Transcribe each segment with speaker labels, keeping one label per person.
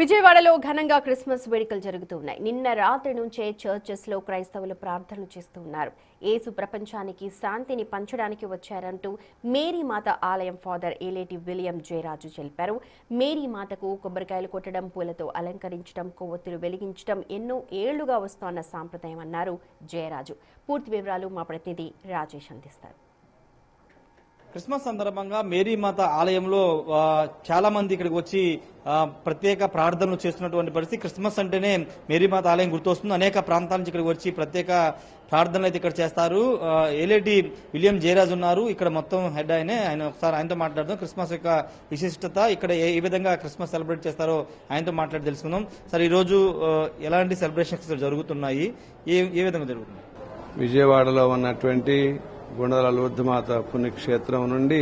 Speaker 1: విజయవాడలో ఘనంగా క్రిస్మస్ వేడుకలు జరుగుతున్నాయి. నిన్న రాత్రి నుంచే చర్చెస్లో క్రైస్తవులు ప్రార్థనలు చేస్తూ ఉన్నారు. యేసు ప్రపంచానికి శాంతిని పంచడానికి వచ్చారంటూ మేరీ మాత ఆలయం ఫాదర్ ఏలేటి విలియం జయరాజు తెలిపారు. మేరీ మాతకు కొబ్బరికాయలు కొట్టడం, పూలతో అలంకరించడం, కొవ్వొత్తులు వెలిగించడం ఎన్నో ఏళ్లుగా వస్తోన్న సాంప్రదాయం అన్నారు జయరాజు. పూర్తి వివరాలు మా ప్రతినిధి రాజేష్ అందిస్తారు.
Speaker 2: క్రిస్మస్ సందర్భంగా మేరీమాత ఆలయంలో చాలా మంది ఇక్కడికి వచ్చి ప్రత్యేక ప్రార్థనలు చేస్తున్నటువంటి పరిస్థితి. క్రిస్మస్ అంటేనే మేరీమాత ఆలయం గుర్తొస్తుంది. అనేక ప్రాంతాల నుంచి ఇక్కడికి వచ్చి ప్రత్యేక ప్రార్థనలు అయితే ఇక్కడ చేస్తారు. ఏలేటి విలియం జయరాజ్ ఉన్నారు, ఇక్కడ మొత్తం హెడ్ ఆయన ఒకసారి ఆయనతో మాట్లాడదాం. క్రిస్మస్ యొక్క విశిష్టత, ఇక్కడ ఏ విధంగా క్రిస్మస్ సెలబ్రేట్ చేస్తారో ఆయనతో మాట్లాడి తెలుసుకుందాం. సార్, ఈ రోజు ఎలాంటి సెలబ్రేషన్స్ జరుగుతున్నాయి, ఏ విధంగా జరుగుతున్నాయి?
Speaker 3: విజయవాడలో ఉన్నటువంటి గుండల లూర్ధమాత పుణ్యక్షేత్రం నుండి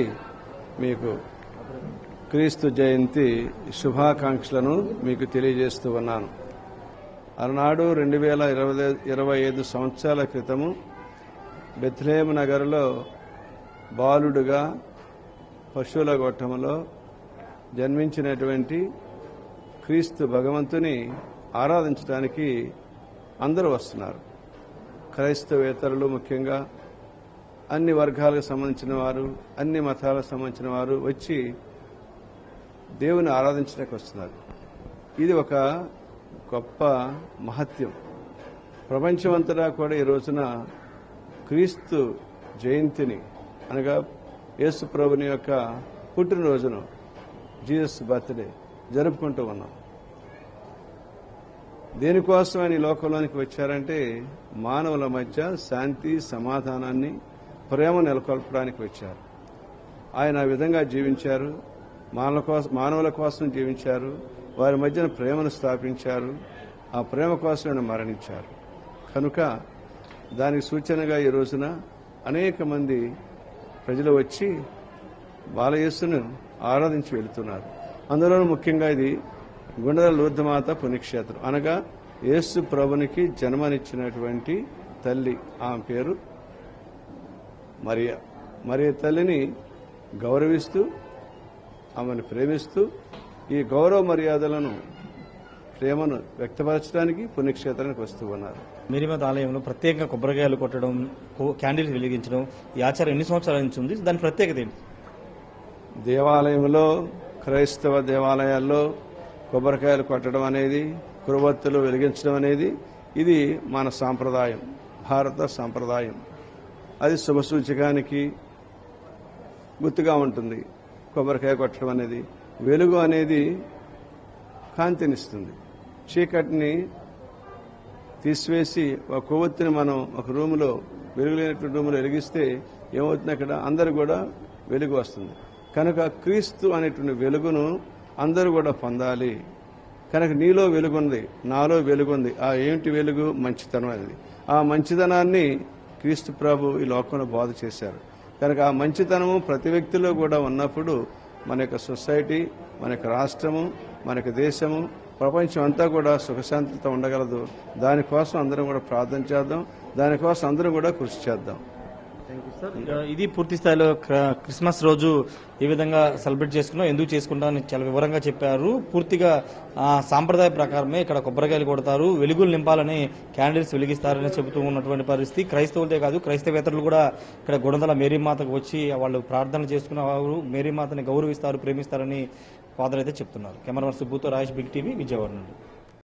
Speaker 3: మీకు క్రీస్తు జయంతి శుభాకాంక్షలను మీకు తెలియజేస్తూ ఉన్నాను. అలనాడు 2025 సంవత్సరాల క్రితము బెత్లెహేము నగరులో బాలుడుగా పశువుల గొట్టములో జన్మించినటువంటి క్రీస్తు భగవంతుని ఆరాధించడానికి అందరూ వస్తున్నారు. క్రైస్తవేతరులు ముఖ్యంగా అన్ని వర్గాలకు సంబంధించిన వారు, అన్ని మతాలకు సంబంధించిన వారు వచ్చి దేవుని ఆరాధించడానికి వస్తున్నారు. ఇది ఒక గొప్ప మహత్యం. ప్రపంచమంతటా కూడా ఈ రోజున క్రీస్తు జయంతిని అనగా యేసు ప్రభుని యొక్క పుట్టినరోజును, జీసస్ బర్త్డే జరుపుకుంటూ ఉన్నాం. దేనికోసమని లోకంలోనికి వచ్చారంటే మానవుల మధ్య శాంతి, సమాధానాన్ని, ప్రేమ నెలకొల్పడానికి వచ్చారు. ఆయన ఆ విధంగా జీవించారు, మానవుల కోసం జీవించారు, వారి మధ్యన ప్రేమను స్థాపించారు, ఆ ప్రేమ కోసం ఆయన మరణించారు. కనుక దానికి సూచనగా ఈ రోజున అనేక మంది ప్రజలు వచ్చి బాలయేసును ఆరాధించి వెళుతున్నారు. అందులోనూ ముఖ్యంగా ఇది గుండెల లూర్ధమాత పుణ్యక్షేత్రం, అనగా యేసు ప్రభునికి జన్మనిచ్చినటువంటి తల్లి. ఆమె పేరు మరియ తల్లిని గౌరవిస్తూ, ఆమెను ప్రేమిస్తూ, ఈ గౌరవ మర్యాదలను, ప్రేమను వ్యక్తపరచడానికి పుణ్యక్షేత్రానికి వస్తూ ఉన్నారు.
Speaker 2: మేరీమాత ఆలయంలో ప్రత్యేకంగా కొబ్బరికాయలు కొట్టడం, క్యాండిల్స్ వెలిగించడం ఈ ఆచారం ఎన్ని సంవత్సరాల నుంచి ఉంది? దాని ప్రత్యేకత ఏంటి?
Speaker 3: దేవాలయంలో, క్రైస్తవ దేవాలయాల్లో కొబ్బరికాయలు కొట్టడం అనేది, కొవ్వొత్తులు వెలిగించడం అనేది ఇది మన సాంప్రదాయం, భారత సాంప్రదాయం. అది శుభసూచకానికి గుర్తుగా ఉంటుంది. కొబ్బరికాయ కొట్టడం అనేది, వెలుగు అనేది కాంతినిస్తుంది. చీకటిని తీసివేసి ఒక కొవ్వొత్తిని మనం ఒక రూములో, వెలుగులేనటువంటి రూములో వెలిగిస్తే ఏమవుతుంది? అక్కడ అందరూ కూడా వెలుగు వస్తుంది. కనుక క్రీస్తు అనేటువంటి వెలుగును అందరూ కూడా పొందాలి. కనుక నీలో వెలుగుంది, నాలో వెలుగుంది. ఆ ఏమిటి వెలుగు? మంచితనం అనేది. ఆ మంచితనాన్ని క్రీస్తు ప్రభు ఈ లోకంలో బోధ చేశారు. కనుక ఆ మంచితనము ప్రతి వ్యక్తిలో కూడా ఉన్నప్పుడు మన యొక్క సొసైటీ, మన యొక్క రాష్ట్రము, మన యొక్క దేశము, ప్రపంచం అంతా కూడా సుఖశాంతితో ఉండగలదు. దానికోసం అందరం కూడా ప్రార్థన చేద్దాం, దానికోసం అందరం కూడా కృషి చేద్దాం.
Speaker 2: ఇది పూర్తి స్థాయిలో క్రిస్మస్ రోజు ఏ విధంగా సెలబ్రేట్ చేసుకున్నాం, ఎందుకు చేసుకుంటామని చాలా వివరంగా చెప్పారు. పూర్తిగా సాంప్రదాయ ప్రకారమే ఇక్కడ కొబ్బరికాయలు కొడతారు, వెలుగులు నింపాలని క్యాండిల్స్ వెలిగిస్తారని చెబుతూ ఉన్నటువంటి పరిస్థితి. క్రైస్తవులే కాదు, క్రైస్తవేతరులు కూడా ఇక్కడ గుణదల మేరీమాతకు వచ్చి వాళ్ళు ప్రార్థనలు చేసుకున్న వారు మేరీమాతని గౌరవిస్తారు, ప్రేమిస్తారని ఫాదర్ అయితే చెప్తున్నారు. కెమెరామన్ సుబ్బుతో రాజేష్, బిగ్ టీవీ, విజయవాడ నుండి.